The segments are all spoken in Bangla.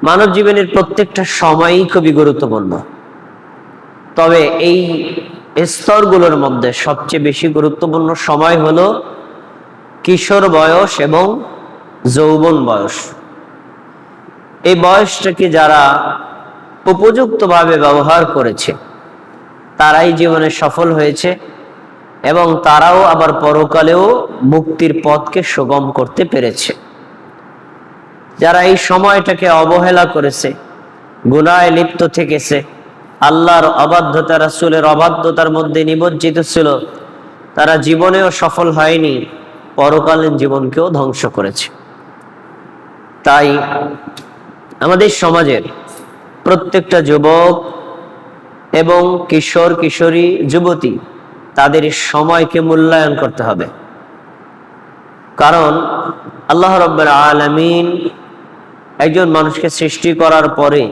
মানব জীবনের প্রত্যেকটা সময়ই খুবই গুরুত্বপূর্ণ। তবে এই স্তরগুলোর মধ্যে সবচেয়ে বেশি গুরুত্বপূর্ণ সময় হলো কিশোর বয়স এবং যৌবন বয়স। এই বয়সটাকে যারা উপযুক্তভাবে ব্যবহার করেছে তারাই জীবনে সফল হয়েছে এবং তারাও আবার পরকালেও মুক্তির পথকে সুগম করতে পেরেছে। যারা এই সময়টাকে অবহেলা করেছে, গুনাহে লিপ্ত থেকেছে, আল্লাহর অবাধ্যতা রাসূলের অবাধ্যতার মধ্যে নিমজ্জিত ছিল, তারা জীবনেও সফল হয়নি, পরকালীন জীবনকেও ধ্বংস করেছে। তাই আমাদের সমাজের প্রত্যেকটা যুবক এবং কিশোর কিশোরী যুবতী তাদের সময়কে মূল্যায়ন করতে হবে। কারণ আল্লাহ রাব্বুল আলামিন একজন মানুষকে সৃষ্টি করার পরে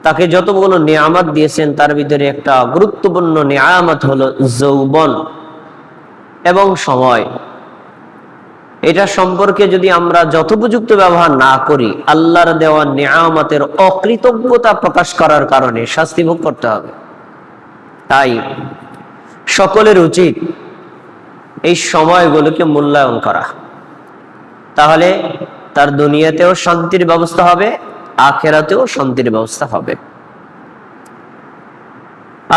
তাকে যতগুলো নিয়ামত দিয়েছেন তার ভিতরে একটা গুরুত্বপূর্ণ নিয়ামত হলো যৌবন এবং সময়। এটা সম্পর্কে যদি আমরা যথোপযুক্ত ব্যবহার না করি, আল্লাহর দেওয়া নিয়ামতের অকৃতজ্ঞতা প্রকাশ করার কারণে শাস্তি ভোগ করতে হবে। তাই সকলের উচিত এই সময়গুলোকে মূল্যায়ন করা, তাহলে তার দুনিয়াতেও শান্তির ব্যবস্থা হবে, আখিরাতেও শান্তির ব্যবস্থা হবে।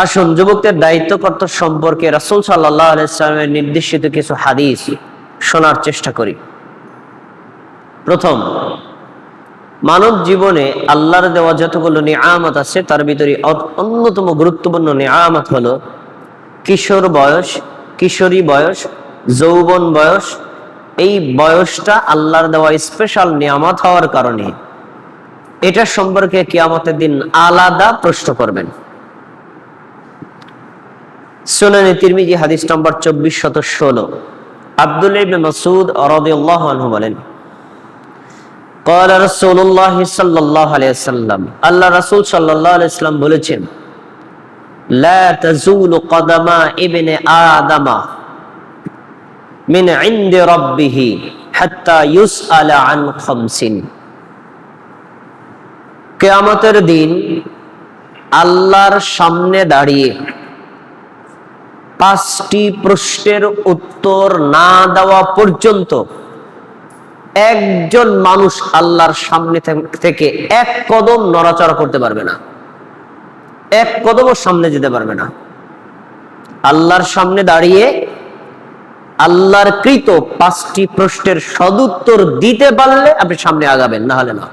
আসুন যুবকদের দায়িত্ব কর্তব্য সম্পর্কে রাসূল সাল্লাল্লাহু আলাইহি ওয়াসাল্লামের নির্দেশিত কিছু হাদিস শোনার চেষ্টা করি। প্রথম, মানব জীবনে আল্লাহর দেওয়া যতগুলো নিয়ামত আছে তার ভিতরে অন্যতম গুরুত্বপূর্ণ নিয়ামত হলো কিশোর বয়স, কিশোরী বয়স, যৌবন বয়স। এই বয়সটা আল্লাহর দেওয়া স্পেশাল নিয়ামত হওয়ার কারণে এটা সম্পর্কে কিয়ামতের দিন আলাদা প্রশ্ন করবেন। সুনানে তিরমিজি হাদিস নম্বর 2416, আব্দুল্লাহ ইবনে মাসউদ রাদিয়াল্লাহু আনহু বলেন, قال رسول الله صلى الله عليه وسلم, আল্লাহ রাসূল সাল্লাল্লাহু আলাইহি ওয়াসাল্লাম বলেছেন, لا تزول قدم ابن آدم من عند ربه حتى يسأل عن خمس। কিয়ামতের দিন আল্লাহর সামনে দাঁড়িয়ে 5টি প্রশ্নের উত্তর না দেওয়া পর্যন্ত একজন মানুষ আল্লাহর সামনে থেকে এক কদম নড়াচড়া করতে পারবে না, এক কদমও সামনে যেতে পারবে না। আল্লাহর সামনে দাঁড়িয়ে আল্লাহর কৃত 5টি প্রশ্নের সদুত্তর দিতে পারলে আপনি সামনে আগাবেন, না হলে না।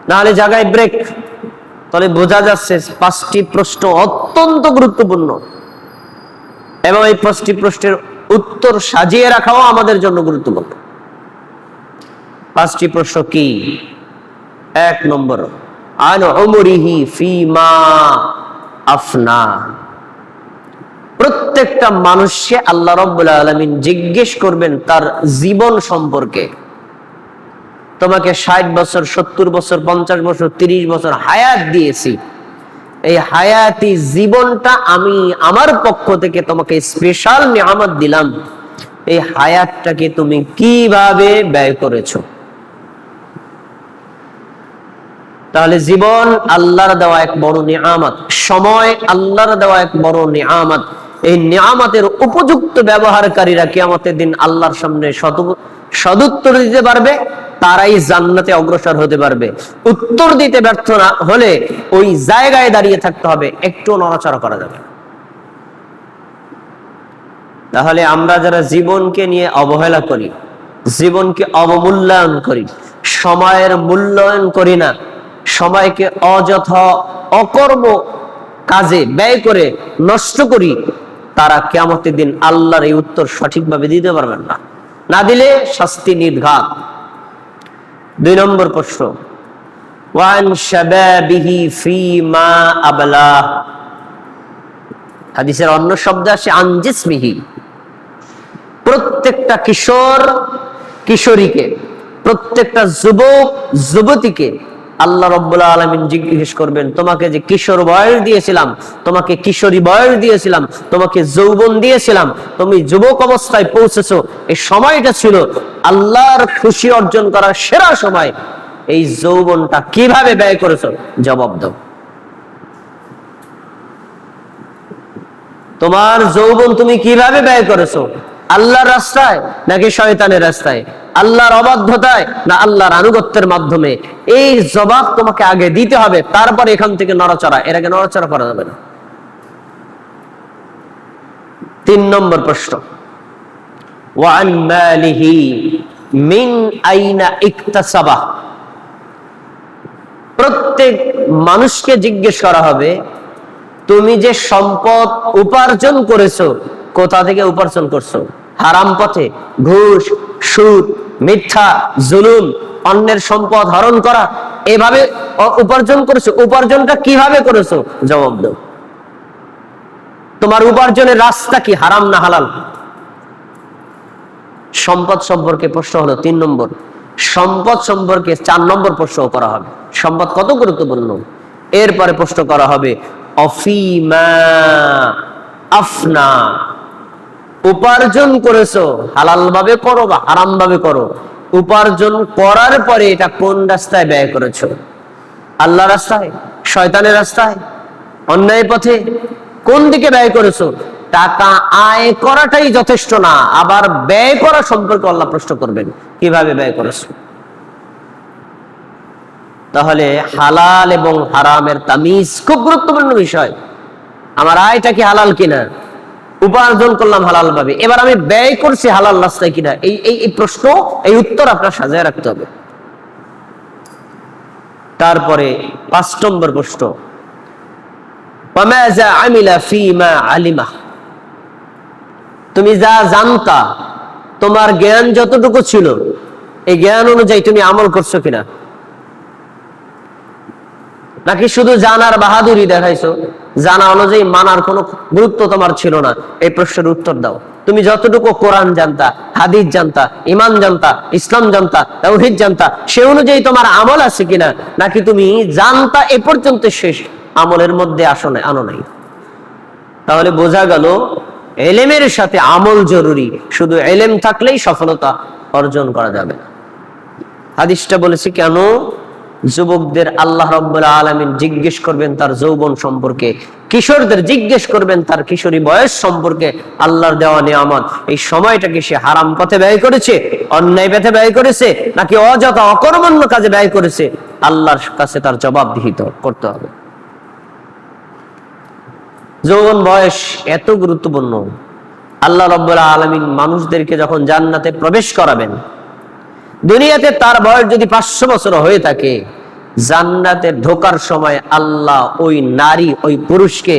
না হলে জায়গায় ব্রেক। তাহলে বোঝা যাচ্ছে 5টি প্রশ্ন অত্যন্ত গুরুত্বপূর্ণ এবং এই 5টি প্রশ্নের উত্তর সাজিয়ে রাখাও আমাদের জন্য গুরুত্বপূর্ণ। 5টি প্রশ্ন কি? 1 নম্বর, আন উমরিহি ফিমা আফনা। প্রত্যেকটা মানুষকে আল্লাহ রাব্বুল আলামিন জিজ্ঞেস করবেন তার জীবন সম্পর্কে। তোমাকে 60 বছর, 70 বছর, 50 বছর, 30 বছর হায়াত দিয়েছি, এই হায়াতি জীবনটা আমি আমার পক্ষ থেকে তোমাকে স্পেশাল নিয়ামত দিলাম, এই হায়াতটাকে তুমি কিভাবে ব্যয় করেছো? তাহলে জীবন আল্লাহর দেওয়া এক বড় নিয়ামত, সময় আল্লাহর দেওয়া এক বড় নিয়ামত। এই নিয়ামতের উপযুক্ত ব্যবহারকারীরা কিয়ামতের দিন আল্লাহর সামনে সদুত্তর দিতে পারবে, তারাই জান্নাতে অগ্রসর হতে পারবে। উত্তর দিতে ব্যর্থ না হলে ওই জায়গায় দাঁড়িয়ে থাকতে হবে, একটু নড়াচড়া করা যাবে। তাহলে আমরা যারা জীবনকে নিয়ে অবহেলা করি, জীবনকে অবমূল্যায়ন করি, সময়ের মূল্যায়ন করি না, সময়কে অযথা অকর্ম কাজে ব্যয় করে নষ্ট করি, তারা কিয়ামতের দিন আল্লাহর এই উত্তর সঠিকভাবে দিতে পারবেন না, না দিলে শাস্তি নির্ঘাত। 2 নম্বর প্রশ্ন, ওয়ান শাবাবিহি ফিমা আবলা। হাদিসের অন্য শব্দ আসে আন জিসমিহি। প্রত্যেকটা কিশোর কিশোরীকে, প্রত্যেকটা যুবক যুবতীকে আল্লাহ রাব্বুল আলামিন জিজ্ঞেস করবেন, তোমাকে যে কিশোর বয়স দিয়েছিলাম, তোমাকে কিশোরী বয়স দিয়েছিলাম, তোমাকে যৌবন দিয়েছিলাম, তুমি যুবক অবস্থায় পৌঁছেছো, এই সময়টা ছিল আল্লাহর খুশি অর্জন করার সেরা সময়, এই যৌবনটা কিভাবে ব্যয় করেছো? জবাব দাও। তোমার যৌবন তুমি কিভাবে ব্যয় করেছো? আল্লাহর রাস্তায় নাকি শয়তানের রাস্তায়? আল্লাহর অবাধ্যতায় না আল্লাহর আনুগত্যের মাধ্যমে? এই জবাব তোমাকে আগে দিতে হবে, তারপর এখান থেকে নড়াচড়া। এর আগে নড়াচড়া করা যাবে না। 3 নম্বর প্রশ্ন, ওয়ান মালিহি মিন আইনা ইকতাসাবা। প্রত্যেক মানুষকে জিজ্ঞেস করা হবে, তুমি যে সম্পদ উপার্জন করেছো, কোথা থেকে উপার্জন করছো? হারাম পথে, ঘুষ, সুদ, মিথ্যা, জুলুম, অন্যের সম্পদ হরণ করা, এভাবে উপার্জন করেছো? উপার্জনটা কিভাবে করেছো? জবাব দাও। তোমার উপার্জনের রাস্তা কি, হারাম না হালাল? সম্পদ সম্পর্কে প্রশ্ন হলো 3 নম্বর। সম্পদ সম্পর্কে 4 নম্বর প্রশ্ন করা হবে, সম্পদ কত গুরুত্বপূর্ণ। এরপরে প্রশ্ন করা হবে অফিমা আফনা। উপার্জন করেছো, হালাল ভাবে করো বা হারাম ভাবে করো, উপার্জন করার পরে এটা কোন রাস্তায় ব্যয় করেছো? আল্লাহ রাস্তায়, শয়তানের রাস্তায়, অন্যায় পথে? কোন দিকে ব্যয় করেছো? টাকা আয় করাটাই যথেষ্ট না, আবার ব্যয় করা সম্পর্কে আল্লাহ প্রশ্ন করবেন, কিভাবে ব্যয় করেছো। তাহলে হালাল এবং হারামের তামিজ খুব গুরুত্বপূর্ণ বিষয়। আমার আয়টা কি হালাল কিনা, উপার্জন করলাম হালাল ভাবে, এবার আমি ব্যয় করছি হালাল রাস্তায় কিনা, এই প্রশ্ন, এই উত্তর আপনার সাজায় রাখতে হবে। তারপরে 5 নম্বর প্রশ্ন, ওয়ামাযা আমিলা ফীমা আলিমা। তুমি যা জানতা, তোমার জ্ঞান যতটুকু ছিল, এই জ্ঞান অনুযায়ী তুমি আমল করছো কিনা? নাকি শুধু জানার বাহাদুরি দেখাইছো, জানা অনুযায়ী মানার কোনো গুরুত্ব তোমার ছিল না? এই প্রশ্নের উত্তর দাও। তুমি যতটুকু কোরআন জানতা, হাদিস জানতা, ঈমান জানতা, ইসলাম জানতা, তাওহীদ জানতা, সে অনুযায়ী তোমার আমল আছে কিনা? নাকি তুমি জানতা এ পর্যন্ত শেষ, আমলের মধ্যে আনো নাই? তাহলে বোঝা গেল ইলমের সাথে আমল জরুরি। শুধু ইলম থাকলেই সফলতা অর্জন করা যাবে না। হাদিসটা বলেছে কেন? যুবকদের আল্লাহ রাব্বুল আলামিন জিজ্ঞেস করবেন তার যৌবন সম্পর্কে, কিশোরদের জিজ্ঞেস করবেন তার কিশোরী বয়স সম্পর্কে, আল্লাহর দেওয়া নিয়ামত। এই সময়টাকে সে হারাম পথে ব্যয় করেছে, অন্যায় পথে ব্যয় করেছে, নাকি অযথা অকর্মণ্য কাজে ব্যয় করেছে? আল্লাহর কাছে তার জবাবদিহি করতে হবে। যৌবন বয়স এত গুরুত্বপূর্ণ। আল্লাহ রাব্বুল আলামিন মানুষদেরকে যখন জান্নাতে প্রবেশ করাবেন, দুনিয়াতে তার বয়স যদি 500 বছর হয়ে থাকে, জান্নাতে ঢোকার সময় আল্লাহ ওই নারী, ওই পুরুষকে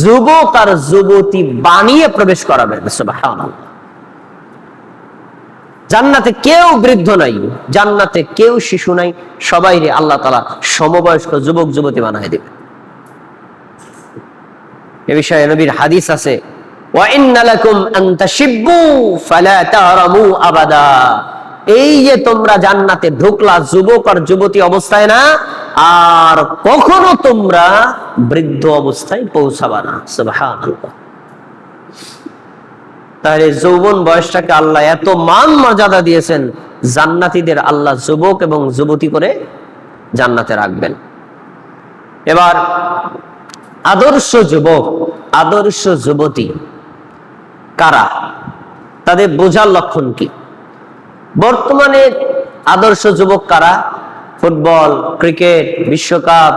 যুবক আর যুবতী বানিয়ে প্রবেশ করাবেন। সুবহানাল্লাহ। জান্নাতে কেউ বৃদ্ধ নাই, জান্নাতে কেউ শিশু নাই, সবাই আল্লাহ তাআলা সমবয়স্ক যুবক যুবতী বানায় দিবেন। এ বিষয়ে নবীর হাদিস আছে, ওয়া ইন্না লাকুম আন তাশিব্বু ফালা তাহরামু আবাদা। এই যে তোমরা জান্নাতে ঢুকলা যুবক আর যুবতী অবস্থায় না, আর কখনো তোমরা বৃদ্ধ অবস্থায় পৌঁছাবা না। সুবহানাল্লাহ। তাহলে যৌবন বয়সটাকে আল্লাহ এত মান মর্যাদা দিয়েছেন, জান্নাতীদের আল্লাহ যুবক এবং যুবতী করে জান্নাতে রাখবেন। এবার আদর্শ যুবক, আদর্শ যুবতী কারা, তাদের বোঝার লক্ষণ কি? বর্তমানে আদর্শ যুবক কারা? ফুটবল, ক্রিকেট, বিশ্বকাপ,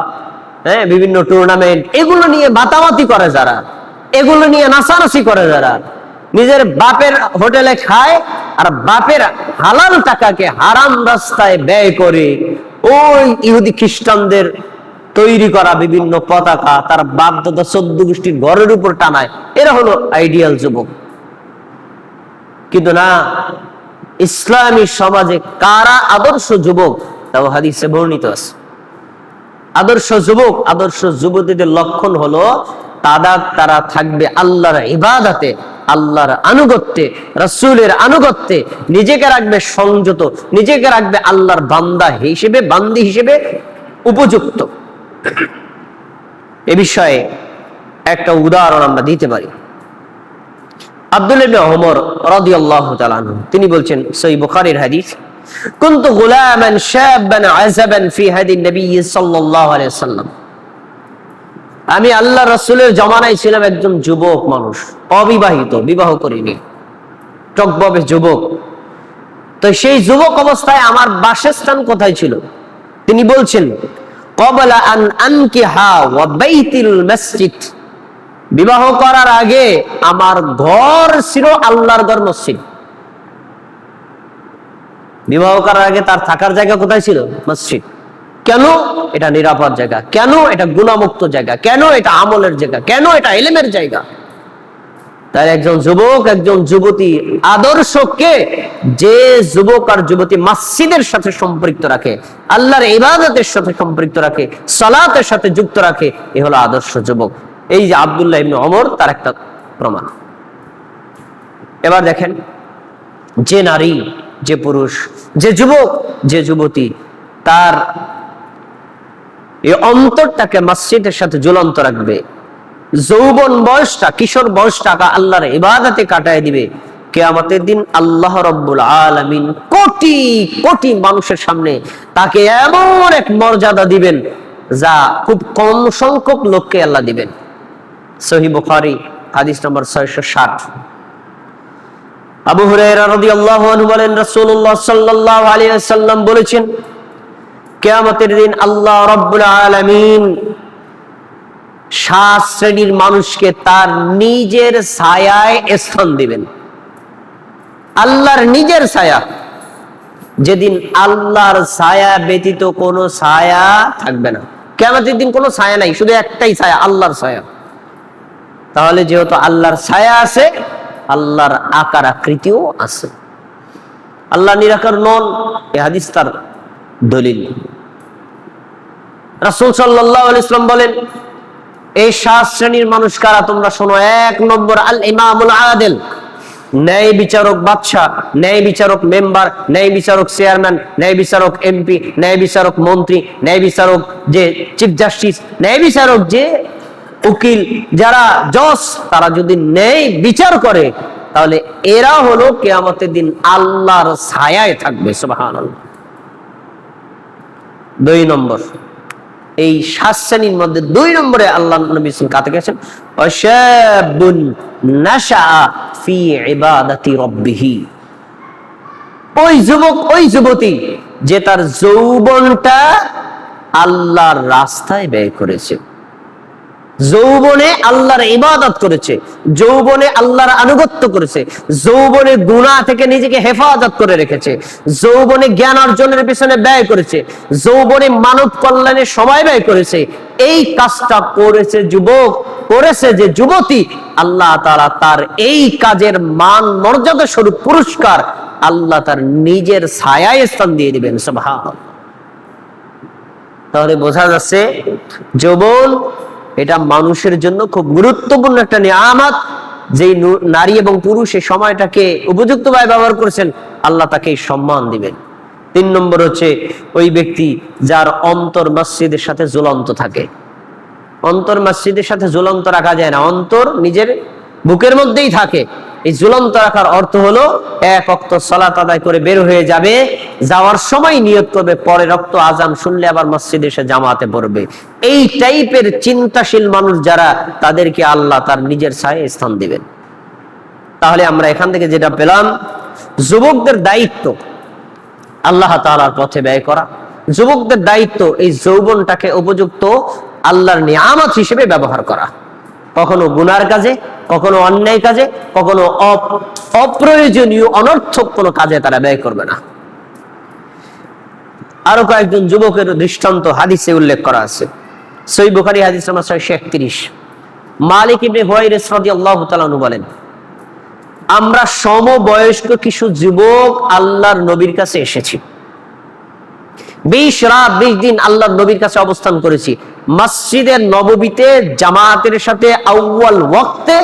বিভিন্ন টুর্নামেন্ট, এগুলো নিয়ে মাতামাতি করে যারা, এগুলো নিয়ে নাচানাচি করে যারা, নিজের বাপের হোটেলে খায় আর বাপের হালাল টাকাকে হারাম রাস্তায় ব্যয় করে, ওই ইহুদি খ্রিস্টানদের তৈরি করা বিভিন্ন পতাকা তার বাপ দাদা 14 গোষ্ঠীর ঘরের উপর টানায়। এরা হলো আইডিয়াল যুবক। কিন্তু না, ইসলামী সমাজে কারা আদর্শ যুবক, তাও হাদিসে বর্ণিত আছে। আদর্শ যুবক, আদর্শ যুবতীদের লক্ষণ হলো তারা থাকবে আল্লাহর ইবাদতে, আল্লাহর আনুগত্যে, রাসূলের আনুগত্যে, নিজেকে রাখবে সংযত, নিজেকে রাখবে আল্লাহর বান্দা হিসেবে, বান্দি হিসেবে উপযুক্ত। এ বিষয়ে একটা উদাহরণ আমরা দিতে পারি। আব্দুল্লাহ ইবনে ওমর রাদিয়াল্লাহু তাআলা আনহু তিনি বলছেন, সহিহ বুখারীর হাদিস, কুনতু গুলামান শাবান আযাবান ফি হাদি নবী সাল্লাল্লাহু আলাইহি ওয়াসাল্লাম, আমি আল্লাহ রাসূলের জামানায় ছিলাম একজন যুবক মানুষ, অবিবাহিত, বিবাহ করিনি, টকববে যুবক। তো সেই যুবক অবস্থায় আমার বাসস্থান কোথায় ছিল? তিনি বলছেন ক্বাবলা আন আনকিহা ওয়া বাইতুল মসজিদ, বিবাহ করার আগে আমার ঘর ছিল আল্লাহর ঘর মসজিদ। বিবাহ করার আগে তার থাকার জায়গা কোথায় ছিল? মসজিদ। কেন? এটা নিরাপদ জায়গা। কেন? এটা গুনাহমুক্ত জায়গা। কেন? এটা আমলের জায়গা। কেন? এটা ইলমের জায়গা। তাই একজন যুবক, একজন যুবতী আদর্শকে যে যুবক আর যুবতী মসজিদের সাথে সম্পৃক্ত রাখে, আল্লাহর ইবাদতের সাথে সম্পৃক্ত রাখে, সালাতের সাথে যুক্ত রাখে, এ হলো আদর্শ যুবক। এই যে আব্দুল্লাহ ইবনে ওমর তার একটা প্রমাণ। এবার দেখেন, যে নারী, যে পুরুষ, যে যুবক, যে যুবতী তার এই অন্তরটাকে মসজিদের সাথে ঝুলন্ত রাখবে, যৌবন বয়সটা, কিশোর বয়সটা আল্লাহর ইবাদতে কাটায় দিবে, কিয়ামতের দিন আল্লাহ রাব্বুল আলামিন কোটি কোটি মানুষের সামনে তাকে এমন এক মর্যাদা দিবেন যা খুব কম সংখ্যক লোককে আল্লাহ দিবেন। সহিহ বুখারী হাদিস নম্বর 660। আবু হুরায়রা রাদিয়াল্লাহু আনহু বলেন, রাসূলুল্লাহ সাল্লাল্লাহু আলাইহি ওয়াসাল্লাম বলেছেন, কিয়ামতের দিন আল্লাহ রাব্বুল আলামিন 7 শ্রেণীর মানুষকে তার নিজের ছায়ায় স্থান দিবেন। আল্লাহর নিজের ছায়া, যেদিন আল্লাহর ছায়া ব্যতীত কোনো ছায়া থাকবে না। কিয়ামতের দিন কোনো ছায়া নাই, শুধু একটাই ছায়া, আল্লাহর ছায়া। তাহলে যেহেতু আল্লাহর ছায়া আছে, আল্লাহর আকার আকৃতিও আছে। আল্লাহ নিরাকার নন, এই হাদিস তার দলিল। রাসূল সাল্লাল্লাহু আলাইহি ওয়াসাল্লাম বলেন, এই 7 শ্রেণীর মানুষ কারা তোমরা শোনো। 1 নম্বর আল ইমামুল আদিল, ন্যায় বিচারক বাদশা, ন্যায় বিচারক মেম্বার, ন্যায় বিচারক চেয়ারম্যান, ন্যায় বিচারক এমপি, ন্যায় বিচারক মন্ত্রী, ন্যায় বিচারক যে চিফ জাস্টিস, ন্যায় বিচারক যে উকিল, যারা জজ, তারা যদি ন্যায় বিচার করে তাহলে এরা হলো কিয়ামতের দিন আল্লাহর ছায়ায় থাকবে। সুবহানাল্লাহ। 2 নম্বর, এই 7 শ্রেণীর মধ্যে 2 নম্বরে আল্লাহ নবী কাতে গেছেন, ওয়াশাবুন নাশাআ ফি ইবাদাতি রাব্বিহি, ওই যুবক, ওই যুবতী যে তার যৌবনটা আল্লাহর রাস্তায় ব্যয় করেছে, যৌবনে আল্লাহর ইবাদত করেছে, যৌবনে আল্লাহর আনুগত্য করেছে, যৌবনে গুনাহ থেকে নিজেকে হেফাজত করে রেখেছে, যৌবনে জ্ঞান অর্জনের পিছনে ব্যয় করেছে, যৌবনে মানব কল্যাণে সময় ব্যয় করেছে। এই কাজটা করেছে যুবক, করেছে যে যুবতী, আল্লাহ তাআলা তার এই কাজের মান মর্যাদা স্বরূপ পুরস্কার আল্লাহ তার নিজের ছায়ায় স্থান দিয়ে দিবেন। সুবহানাল্লাহ। তাহলে বোঝা যাচ্ছে যৌবন এটা মানুষের জন্য খুব গুরুত্বপূর্ণ একটা নিয়ামত। যেই নারী এবং পুরুষ এই সময়টাকে উপযুক্তভাবে ব্যবহার করেছেন, আল্লাহ তাকে সম্মান দিবেন। 3 নম্বর হচ্ছে ওই ব্যক্তি যার অন্তর মসজিদের সাথে ঝুলন্ত থাকে। অন্তর মসজিদের সাথে ঝুলন্ত রাখা যায় না, অন্তর নিজের বুকের মধ্যেই থাকে। এই ঝুলন্ত রাখার অর্থ হলো 1 ওয়াক্ত সালাত আদায় করে বের হয়ে যাবে, যাওয়ার সময় নিয়ত করবে পরে রক্ত আজান শুনলে আবার মসজিদে এসে জামাতে পড়বে। এই টাইপের চিন্তাশীল মানুষ যারা, তাদেরকে আল্লাহ তার নিজের ছায়ায় স্থান দিবেন। তাহলে আমরা এখান থেকে যেটা পেলাম, যুবকদের দায়িত্ব আল্লাহ তাআলার পথে ব্যয় করা, যুবকদের দায়িত্ব এই যৌবনটাকে উপযুক্ত আল্লাহর নিয়ামত হিসেবে ব্যবহার করা। কখনো গুনার কাজে, কখনো অন্যায় কাজে, কখনো অপ্রয়োজনীয় অনর্থক কোনো কাজে তারা ব্যয় করবে না। আরো কয়েকজন যুবকের দৃষ্টান্ত হাদিসে উল্লেখ করা আছে। সহিহ বুখারী হাদিস নম্বর 631। মালিক ইবনে হুয়াইরিস রাদিয়াল্লাহু তাআলা আনহু বলেন, আমরা সমবয়স্ক কিছু যুবক আল্লাহর নবীর কাছে এসেছি। 20 রাত 20 দিন আল্লাহর নবীর কাছে অবস্থান করেছি। মসজিদের নববীতে জামাতের সাথে আউয়াল ওয়াক্তে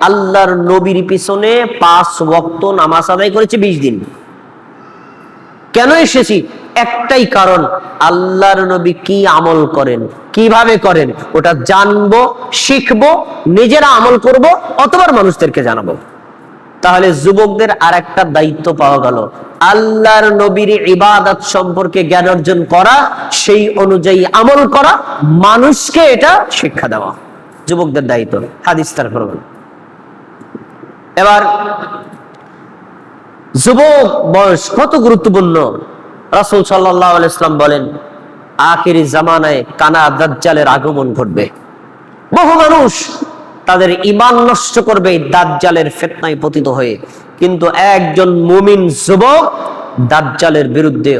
আল্লাহর নবীর পিছনে 5 ওয়াক্ত নামাজ আদায় করেছি 20 দিন। কেন এসেছি? একটাই কারণ, আল্লাহর নবী কি আমল করেন, কিভাবে করেন, ওটা জানবো, শিখবো, নিজেরা আমল করব, অথবা মানুষদেরকে জানাবো। তাহলে যুবকদের আর একটা দায়িত্ব পাওয়া গেল, আল্লাহর নবীর ইবাদত সম্পর্কে জ্ঞান অর্জন করা, সেই অনুযায়ী আমল করা, মানুষকে এটা শিক্ষা দেওয়া যুবকদের দায়িত্ব। হাদিস তার প্রমাণ। এবার যুবক বয়স কত গুরুত্বপূর্ণ। রাসূল সাল্লাল্লাহু আলাইহি ওয়াসাল্লাম বলেন, আখিরি জামানায় কানা দাজ্জালের আগমন ঘটবে। বহু মানুষ তাদের ঈমান নষ্ট করবে দাজ্জালের ফিতনায় পতিত হয়ে, কিন্তু একজন মুমিন যুবক দাজ্জালের বিরুদ্ধে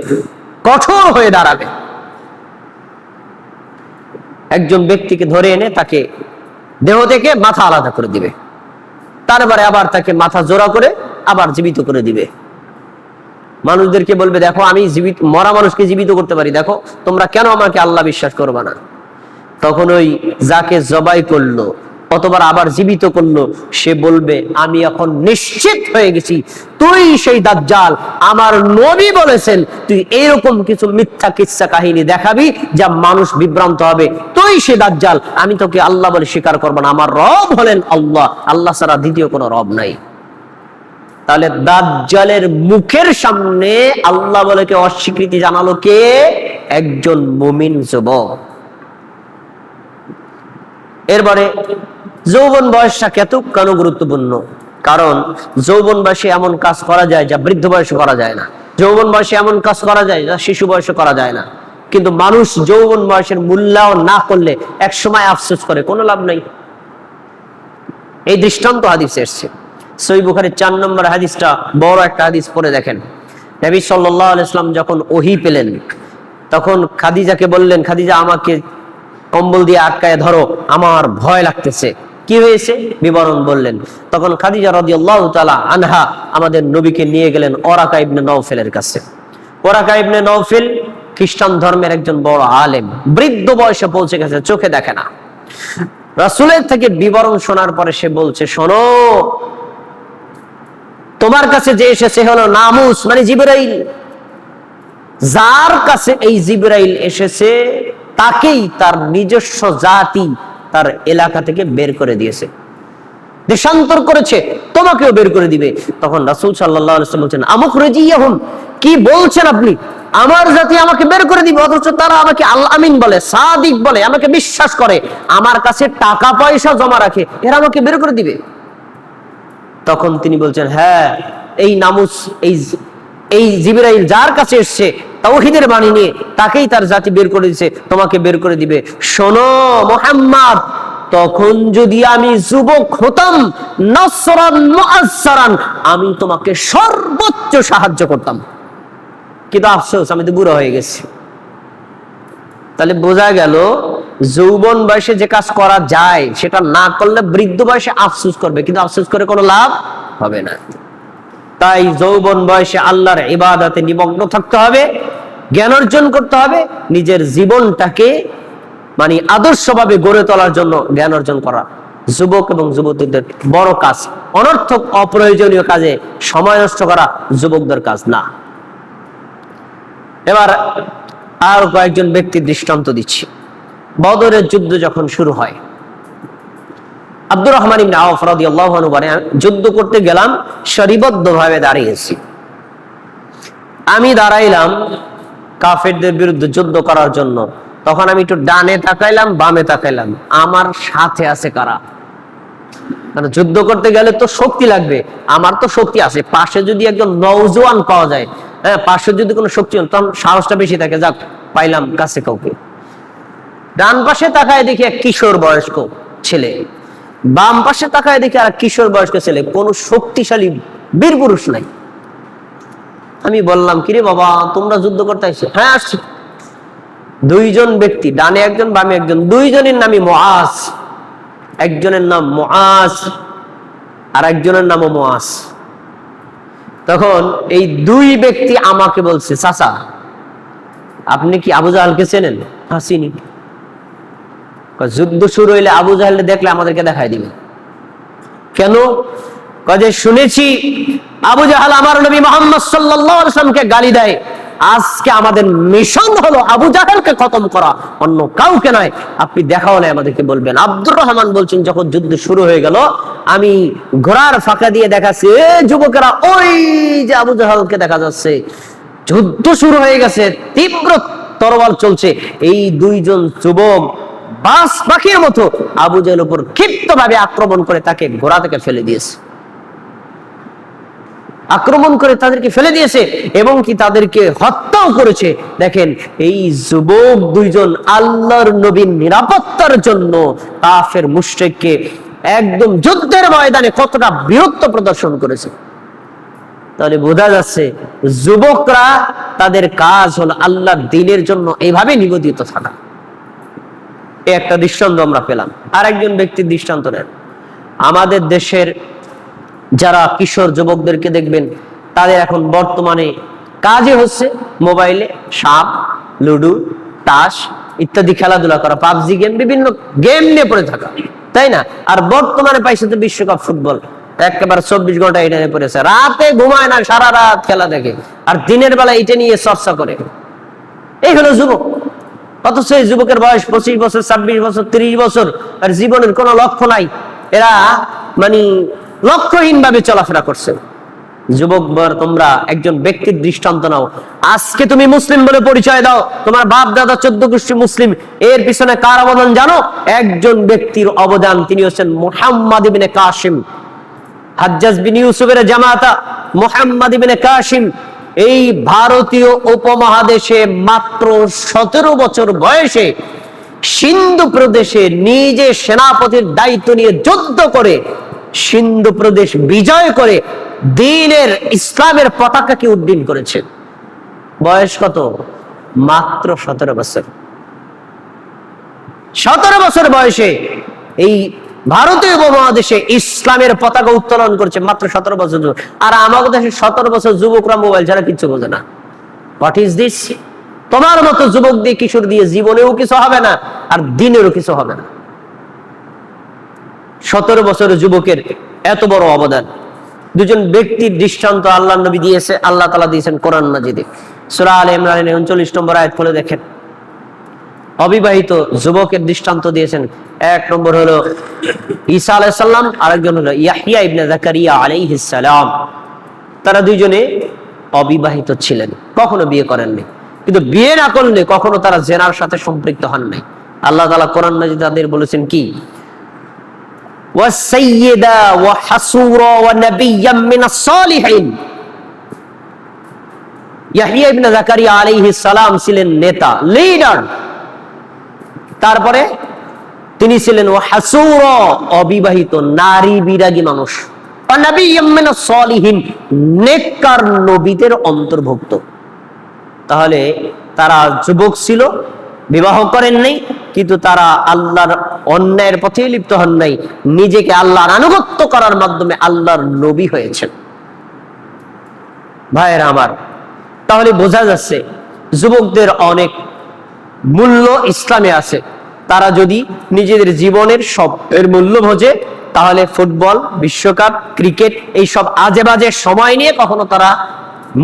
কঠোর হয়ে দাঁড়াবে। একজন ব্যক্তিকে ধরে এনে তাকে দেহ থেকে মাথা আলাদা করে দিবে, তারপরে আবার তাকে মাথা জোড়া করে আবার জীবিত করে দিবে। মানুষদেরকে বলবে, দেখো আমি জীবিত, মরা মানুষকে জীবিত করতে পারি, দেখো তোমরা কেন আমাকে আল্লাহ বিশ্বাস করবে না? তখন ওই যাকে জবাই করলো অতবার আবার জীবিত করলো, সে বলবে, আমি এখন নিশ্চিত হয়ে গেছি তুই সেই দাজ্জাল। আমার নবী বলেছেন তুই এইরকম কিছু মিথ্যা কিচ্ছা কাহিনী দেখাবি যা মানুষ বিভ্রান্ত হবে, তুই সে দাজ্জাল। আমি তোকে আল্লাহ বলে স্বীকার করব না, আমার রব হলেন আল্লাহ, আল্লাহ ছাড়া দ্বিতীয় কোনো রব নাই। তাহলে দাজ্জালের মুখের সামনে আল্লাহ বলে কে অস্বীকৃতি জানালো? কে? একজন মুমিন যুবক। এরপরে যৌবন বয়সটা কেন গুরুত্বপূর্ণ? কারণ যৌবন বয়সে এমন কাজ করা যায় যা বৃদ্ধ বয়সে করা যায় না, যৌবন বয়সে এমন কাজ করা যায় যা শিশু বয়সে করা যায় না। কিন্তু মানুষ যৌবন বয়সের মূল্যায়ন না করলে এক সময় আফসোস করে, কোনো লাভ নাই। এই দৃষ্টান্ত হাদিসে এসেছে। সহিহ বুখারীর 4 নম্বর হাদিসটা বড় একটা হাদিস, পড়ে দেখেন। নবী সাল্লাল্লাহু আলাইহি ওয়াসাল্লাম যখন ওহী পেলেন, তখন খাদিজাকে বললেন, খাদিজা আমাকে কম্বল দিয়ে আটকায় ধরো, আমার ভয় লাগতেছে। কি হয়েছে বিবরণ বললেন। তখন খাদিজা রাদিয়াল্লাহু তাআলা আনহা আমাদের নবীকে নিয়ে গেলেন ওরাকা ইবনে নওফেলের কাছে। ওরাকা ইবনে নওফেল খ্রিস্টান ধর্মের একজন বড় আলেম, বৃদ্ধ বয়সে পৌঁছে গেছে, চোখে দেখে না। রাসূলের থেকে বিবরণ শোনার পরে সে বলছে, শোনো, তোমার কাছে যে এসেছে হলো নামুস, মানে জিবরাইল। যার কাছে এই জিবরাইল এসেছে তাকেই তার নিজস্ব জাতি তার এলাকা থেকে বের করে দিয়েছে, দেশান্তর করেছে, তোমাকেও বের করে দিবে। তখন রাসূল সাল্লাল্লাহু আলাইহি ওয়াসাল্লাম বলছেন, আমুখরিজিয়াহুম, কি বলছেন আপনি? আমার জাতি আমাকে বের করে দিবে, অথচ তারা আমাকে আল আমিন বলে, সাদিক বলে, আমাকে বিশ্বাস করে, আমার কাছে টাকা পয়সা জমা রাখে, এরা আমাকে বের করে দিবে? তখন তিনি বলছেন, হ্যাঁ, এই নামুস, এই জিবরাইল যার কাছে এসেছে তাওহীদের বাণী নিয়ে, তাকেই তার জাতি বের করে দিয়েছে, তোমাকে বের করে দিবে। শোনো মুহাম্মদ, তখন যদি আমি যুবক হতাম, নাসরান মুআসসারান, আমি তোমাকে সর্বোচ্চ সাহায্য করতাম, কিন্তু আফসোস আমি তো বুড়ো হয়ে গেছি। তাহলে বোঝা গেল যৌবন বয়সে যে কাজ করা যায় সেটা না করলে বৃদ্ধ বয়সে আফসোস করবে, কিন্তু আফসোস করে কোনো লাভ হবে না। তাই যৌবন বয়সে আল্লাহর ইবাদতে নিমগ্ন থাকতে হবে, জ্ঞান অর্জন করতে হবে, নিজের জীবনটাকে মানে আদর্শভাবে গড়ে তোলার জন্য জ্ঞান অর্জন করা যুবক এবং যুবতীদের বড় কাজ। অনর্থক অপ্রয়োজনীয় কাজে সময় নষ্ট করা যুবকদের কাজ না। এবার আর কয়েকজন ব্যক্তির দৃষ্টান্ত দিচ্ছি। বদরের যুদ্ধ যখন শুরু হয়, আব্দুর রহমান ইবনে আওফ রাদিয়াল্লাহু আনহু বলেন, যুদ্ধ করতে গেলাম, সারিবদ্ধভাবে দাঁড়িয়েছি। আমি দাঁড়াইলাম কাফেরদের বিরুদ্ধে যুদ্ধ করার জন্য। তখন আমি একটু ডানে তাকাইলাম, বামে তাকাইলাম, আমার সাথে আছে কারা? মানে যুদ্ধ করতে গেলে তো শক্তি লাগবে, আমার তো শক্তি আছে। পাশে যদি একজন নওজোয়ান পাওয়া যায়, হ্যাঁ, পাশে যদি কোনো শক্তি, তখন সাহসটা বেশি থাকে, যাক পাইলাম কাছে কাউকে। ডান পাশে তাকায় দেখি এক কিশোর বয়স্ক ছেলে, বাম পাশে তাকায় দেখি আর কিশোর বয়স্ক ছেলে, কোন শক্তিশালী বীর পুরুষ নাই। আমি বললাম, কিরে বাবা, তোমরা যুদ্ধ করতে আসছো? হ্যাঁ আসছি। দুইজন ব্যক্তি, ডানে একজন বামে একজন, দুইজনের নামই মুআজ। একজনের নাম মুআজ আর একজনের নামও মুআজ। তখন এই দুই ব্যক্তি আমাকে বলছে, চাচা আপনি কি আবু জাহেলকে চেনেন? হ্যাঁ চিনি। যুদ্ধ শুরু হইলে আবু জাহেল দেখলে আমাদেরকে দেখাই দিবে। কেন? কাজে শুনেছি আবু জাহেল আমার নবী মুহাম্মদ সাল্লাল্লাহু আলাইহি ওয়াসাল্লামকে গালি দেয়, আজকে আমাদের মিশন হলো আবু জাহেলকে খতম করা, অন্য কাউকে নয়। আপনি দেখা হলে আমাদেরকে বলবেন। আব্দুর রহমান বলছেন, যখন যুদ্ধ শুরু হয়ে গেল, আমি ঘোড়ার ফাঁকা দিয়ে দেখাচ্ছি, এ যুবকেরা, ওই যে আবু জাহেলকে দেখা যাচ্ছে। যুদ্ধ শুরু হয়ে গেছে, তীব্র তরবাল চলছে। এই দুইজন যুবক বাস পাখির মতো আবু জাহেলের উপর ক্ষিপ্ত ভাবে আক্রমণ করে তাকে ঘোড়া থেকে ফেলে দিয়েছে, আক্রমণ করে তাদেরকে ফেলে দিয়েছে এবং কি তাদেরকে হত্যাও করেছে। দেখেন, এই যুবক দুইজন আল্লাহর নবীর নিরাপত্তার জন্য কাফের মুশরিককে একদম যুদ্ধের ময়দানে কতটা বীরত্ব প্রদর্শন করেছে। তাহলে বোঝা যাচ্ছে যুবকরা তাদের কাজ হলো আল্লাহর দ্বীনের জন্য এইভাবে নিবেদিত থাকা। এই একটা দৃষ্টান্ত আমরা পেলাম। আর একজন ব্যক্তির দৃষ্টান্ত নেন। আমাদের দেশের যারা কিশোর যুবকদেরকে দেখবেন, তাদের এখন বর্তমানে কাজই হচ্ছে মোবাইলে সাপ, লুডু, তাস ইত্যাদি খেলাধুলা করা, পাবজি গেম, বিভিন্ন গেম নিয়ে পড়ে থাকা, তাই না? আর বর্তমানে পাইছে তো বিশ্বকাপ ফুটবল, একেবারে 24 ঘন্টা এটা নিয়ে পড়েছে, রাতে ঘুমায় না, সারা রাত খেলা দেখে, আর দিনের বেলা এটা নিয়ে চর্চা করে। এই হলো যুবক। অথচ এই যুবকের বয়স 25 বছর, 26 বছর, 30 বছর, আর জীবনের কোনো লক্ষ্য নাই। এরা মানে লক্ষ্যহীন ভাবে চলাফেরা করছে। যুবক, তোমরা একজন ব্যক্তির দৃষ্টান্ত নাও। আজকে তুমি মুসলিম বলে পরিচয় দাও, তোমার বাপ দাদা 14 গোষ্ঠী মুসলিম, এর পিছনে কার অবদান জানো? একজন ব্যক্তির অবদান, তিনি হচ্ছেন মুহাম্মদ ইবনে কাসিম। হাজ্জাজ বিন ইউসুফের জামাতা মুহাম্মদ ইবনে কাসিম এই ভারতীয় উপমহাদেশে মাত্র 17 বছর বয়সে সিন্ধু প্রদেশে নিজে সেনাপতির দায়িত্ব নিয়ে যুদ্ধ করে সিন্ধু প্রদেশ বিজয় করে দ্বীনের ইসলামের পতাকাকে উড্ডীন করেছে। বয়স কত? মাত্র 17 বছর। 17 বছর বয়সে এই ভারতীয় উপমহাদেশে ইসলামের পতাকা উত্তোলন করছে, মাত্র 17 বছর। আর আমাদের দেশে 17 বছর যুবকরা মোবাইল ছাড়া কিচ্ছু বোঝে না। What is this? তোমার মতো যুবক দিয়ে, কিশোর দিয়ে জীবনেও কিছু হবে না, আর দিনেরও কিছু হবে না। 17 বছরের যুবকের এত বড় অবদান। দুজন ব্যক্তির দৃষ্টান্ত আল্লাহ নবী দিয়েছে, আল্লাহ তাআলা দিয়েছেন কোরআন মাজিদে। সূরা আলে ইমরানের 39 নম্বর আয়াত খুলে দেখেন। অবিবাহিত যুবকের দৃষ্টান্ত দিয়েছেন। এক নম্বর হলো ঈসা আলাইহিস সালাম, আরেকজন হলো ইয়াহইয়া ইবনে যাকারিয়া আলাইহিস সালাম। তারা দুইজনে অবিবাহিত ছিলেন, কখনো বিয়ে করেননি, কিন্তু বিয়ে না করলে কখনো তারা জিনার সাথে সম্পৃক্ত হন নাই। আল্লাহ তাআলা কোরআন মাজিদে তাদের বলেছেন কি? ওয়াসাইয়্যিদা ওয়া হাসুরা ওয়া নাবিয়্যাম মিনাস সালিহিন। ইয়াহইয়া ইবনে যাকারিয়া আলাইহিস সালাম ছিলেন নেতা, লিডার। তারপরে তিনি ছিলেন ওয়া হাসুরা, অবিবাহিত নারী বিরাগী মানুষ, ওয়া নাবিয়্যাম মিনাস সালিহিন, নেককার নবীদের অন্তর্ভুক্ত। তাহলে তারা যুবক ছিল, বিবাহ করেন নাই, কিন্তু তারা আল্লাহর অন্যায়ের পথে লিপ্ত হন নাই, নিজেকে আল্লাহর আনুগত্য করার মাধ্যমে আল্লাহর নবী হয়েছেন। ভাইয়েরা আমার, তাহলে বোঝা যাচ্ছে যুবকদের অনেক মূল্য ইসলামে আছে। তারা যদি নিজেদের জীবনের সবের মূল্য বোঝে, তাহলে ফুটবল, বিশ্বকাপ, ক্রিকেট এইসব আজে বাজে সময় নিয়ে কখনো তারা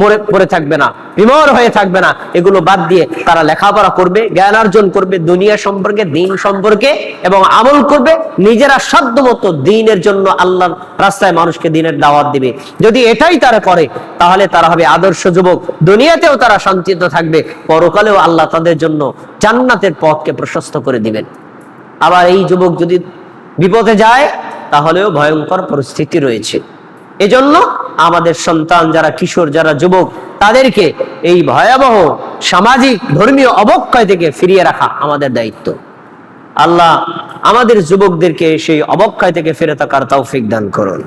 মরে পড়ে থাকবে না, বিমর হয়ে থাকবে না। এগুলো বাদ দিয়ে তারা লেখাপড়া করবে, জ্ঞান অর্জন করবে দুনিয়া সম্পর্কে, দিন সম্পর্কে, এবং আমল করবে। নিজেরা সাধ্যমতো দিনের জন্য আল্লাহর রাস্তায় মানুষকে দিনের দাওয়াত দিবে। যদি এটাই তারা করে, তাহলে তারা হবে আদর্শ যুবক। দুনিয়াতেও তারা শান্তিতে থাকবে, পরকালেও আল্লাহ তাদের জন্য জান্নাতের পথকে প্রশস্ত করে দিবেন। আবার এই যুবক যদি বিপদে যায়, তাহলেও ভয়ঙ্কর পরিস্থিতি রয়েছে। এজন্য আমাদের সন্তান, যারা কিশোর, যারা যুবক, তাদেরকে এই ভয়াবহ সামাজিক ধর্মীয় অবক্ষয় থেকে ফিরিয়ে রাখা আমাদের দায়িত্ব। আল্লাহ আমাদের যুবকদেরকে সেই অবক্ষয় থেকে ফিরে থাকার তৌফিক দান করুন।